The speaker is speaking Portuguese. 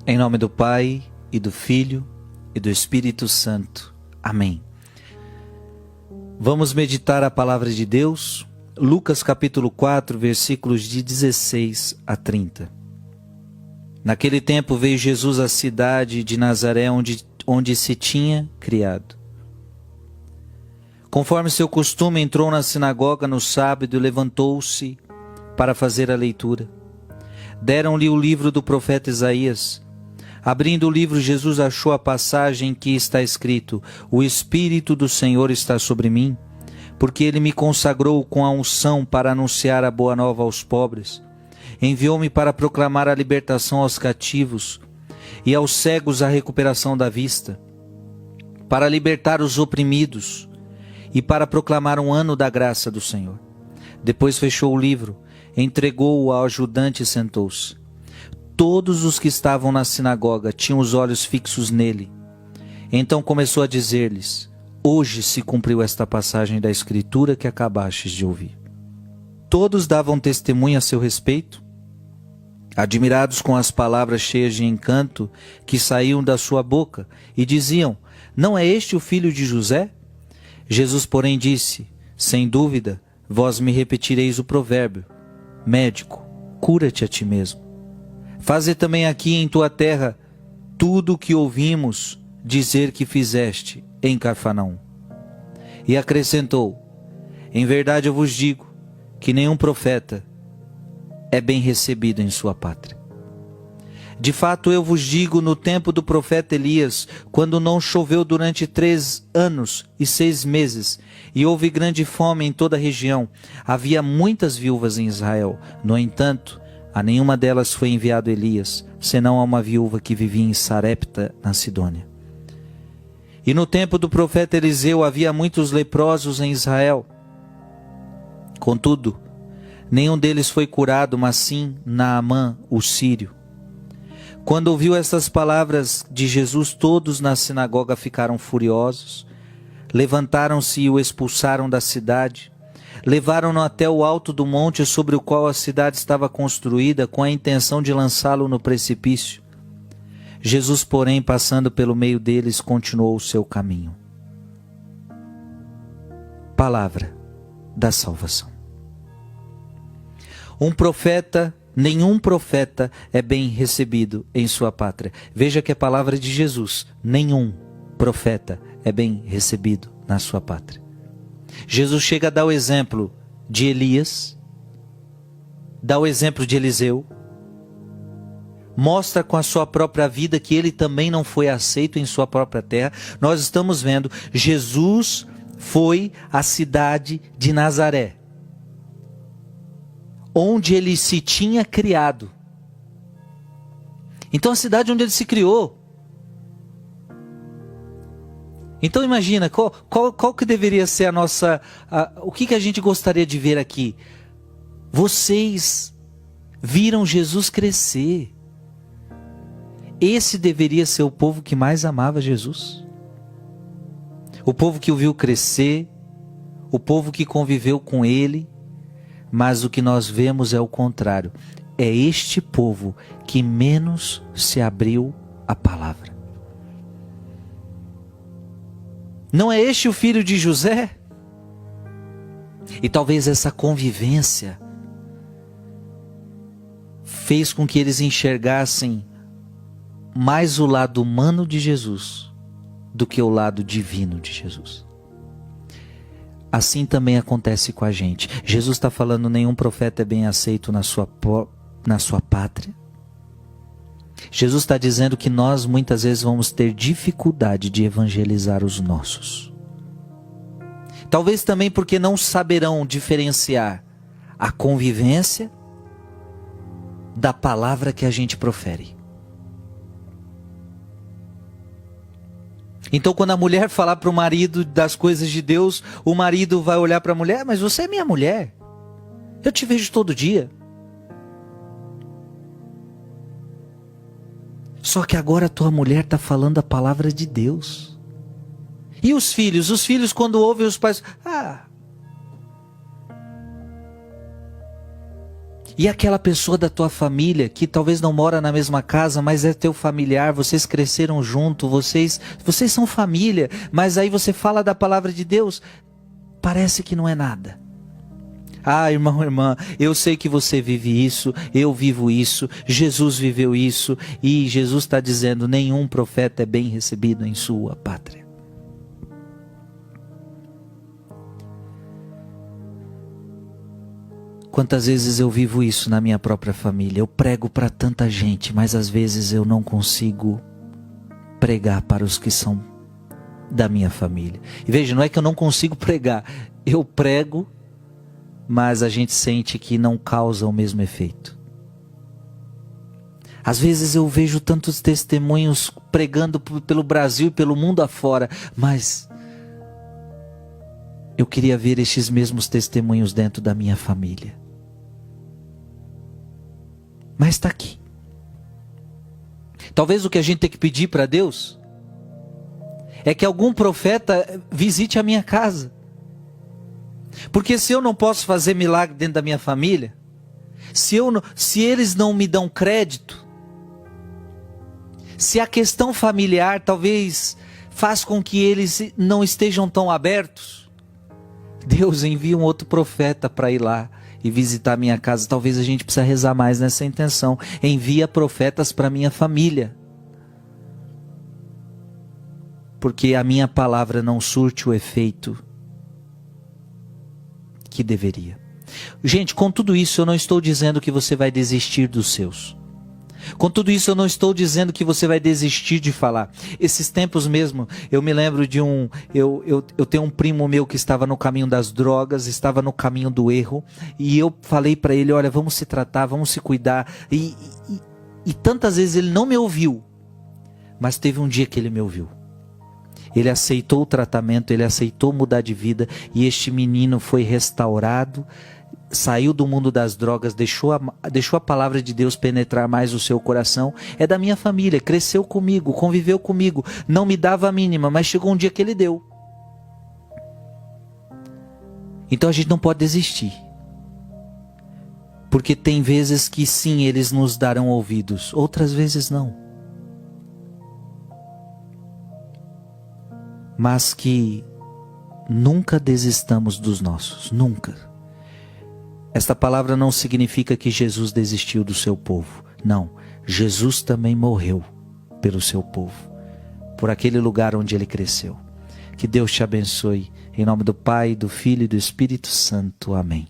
Em nome do Pai, e do Filho, e do Espírito Santo. Amém. Vamos meditar a palavra de Deus, Lucas capítulo 4, versículos de 16 a 30. Naquele tempo veio Jesus à cidade de Nazaré, onde se tinha criado. Conforme seu costume, entrou na sinagoga no sábado e levantou-se para fazer a leitura. Deram-lhe o livro do profeta Isaías. Abrindo o livro, Jesus achou a passagem em que está escrito: O Espírito do Senhor está sobre mim, porque Ele me consagrou com a unção para anunciar a boa nova aos pobres. Enviou-me para proclamar a libertação aos cativos e aos cegos a recuperação da vista, para libertar os oprimidos e para proclamar um ano da graça do Senhor. Depois fechou o livro, entregou-o ao ajudante e sentou-se. Todos os que estavam na sinagoga tinham os olhos fixos nele. Então começou a dizer-lhes: Hoje se cumpriu esta passagem da Escritura que acabastes de ouvir. Todos davam testemunho a seu respeito, admirados com as palavras cheias de encanto que saíam da sua boca, e diziam: Não é este o filho de José? Jesus, porém, disse: Sem dúvida, vós me repetireis o provérbio: Médico, cura-te a ti mesmo. Faze também aqui em tua terra tudo o que ouvimos dizer que fizeste em Cafarnaum. E acrescentou: Em verdade eu vos digo que nenhum profeta é bem recebido em sua pátria. De fato eu vos digo, no tempo do profeta Elias, quando não choveu durante 3 anos e 6 meses, e houve grande fome em toda a região, havia muitas viúvas em Israel. No entanto, a nenhuma delas foi enviado Elias, senão a uma viúva que vivia em Sarepta, na Sidônia. E no tempo do profeta Eliseu havia muitos leprosos em Israel. Contudo, nenhum deles foi curado, mas sim Naamã, o sírio. Quando ouviu estas palavras de Jesus, todos na sinagoga ficaram furiosos. Levantaram-se e o expulsaram da cidade. Levaram-no até o alto do monte sobre o qual a cidade estava construída, com a intenção de lançá-lo no precipício. Jesus, porém, passando pelo meio deles, continuou o seu caminho. Palavra da salvação. Nenhum profeta é bem recebido em sua pátria. Veja que é palavra de Jesus. Nenhum profeta é bem recebido na sua pátria. Jesus chega a dar o exemplo de Elias, dá o exemplo de Eliseu, mostra com a sua própria vida que ele também não foi aceito em sua própria terra. Nós estamos vendo, Jesus foi à cidade de Nazaré, onde ele se tinha criado. Então a cidade onde ele se criou. Então imagina, qual que deveria ser o que a gente gostaria de ver aqui? Vocês viram Jesus crescer. Esse deveria ser o povo que mais amava Jesus. O povo que o viu crescer, o povo que conviveu com ele. Mas o que nós vemos é o contrário. É este povo que menos se abriu à palavra. Não é este o filho de José? E talvez essa convivência fez com que eles enxergassem mais o lado humano de Jesus do que o lado divino de Jesus. Assim também acontece com a gente. Jesus está falando: nenhum profeta é bem aceito na sua pátria. Jesus está dizendo que nós muitas vezes vamos ter dificuldade de evangelizar os nossos. Talvez também porque não saberão diferenciar a convivência da palavra que a gente profere. Então quando a mulher falar para o marido das coisas de Deus, o marido vai olhar para a mulher: Mas você é minha mulher, eu te vejo todo dia. Só que agora a tua mulher está falando a palavra de Deus. E os filhos? Os filhos, quando ouvem os pais: E aquela pessoa da tua família que talvez não mora na mesma casa, mas é teu familiar, vocês cresceram junto, vocês são família, mas aí você fala da palavra de Deus, parece que não é nada. Ah, irmão, irmã, eu sei que você vive isso, eu vivo isso, Jesus viveu isso, e Jesus está dizendo, nenhum profeta é bem recebido em sua pátria. Quantas vezes eu vivo isso na minha própria família? Eu prego para tanta gente, mas às vezes eu não consigo pregar para os que são da minha família. E veja, não é que eu não consigo pregar, eu prego, mas a gente sente que não causa o mesmo efeito. Às vezes eu vejo tantos testemunhos pregando pelo Brasil e pelo mundo afora, mas eu queria ver estes mesmos testemunhos dentro da minha família. Mas está aqui. Talvez o que a gente tem que pedir para Deus é que algum profeta visite a minha casa. Porque se eu não posso fazer milagre dentro da minha família, se eles não me dão crédito, se a questão familiar talvez faz com que eles não estejam tão abertos, Deus envia um outro profeta para ir lá e visitar minha casa. Talvez a gente precise rezar mais nessa intenção. Envia profetas para minha família, porque a minha palavra não surte o efeito que deveria. Gente, com tudo isso eu não estou dizendo que você vai desistir dos seus. Com tudo isso eu não estou dizendo que você vai desistir de falar. Esses tempos mesmo, eu me lembro de eu tenho um primo meu que estava no caminho das drogas, estava no caminho do erro, e eu falei para ele, olha, vamos se tratar, vamos se cuidar, e tantas vezes ele não me ouviu, mas teve um dia que ele me ouviu. Ele aceitou o tratamento, ele aceitou mudar de vida, e este menino foi restaurado, saiu do mundo das drogas, deixou a palavra de Deus penetrar mais o seu coração. É da minha família, cresceu comigo, conviveu comigo, não me dava a mínima, mas chegou um dia que ele deu. Então a gente não pode desistir, porque tem vezes que sim, eles nos darão ouvidos, outras vezes não. Mas que nunca desistamos dos nossos, nunca. Esta palavra não significa que Jesus desistiu do seu povo. Não, Jesus também morreu pelo seu povo, por aquele lugar onde ele cresceu. Que Deus te abençoe. Em nome do Pai, do Filho e do Espírito Santo. Amém.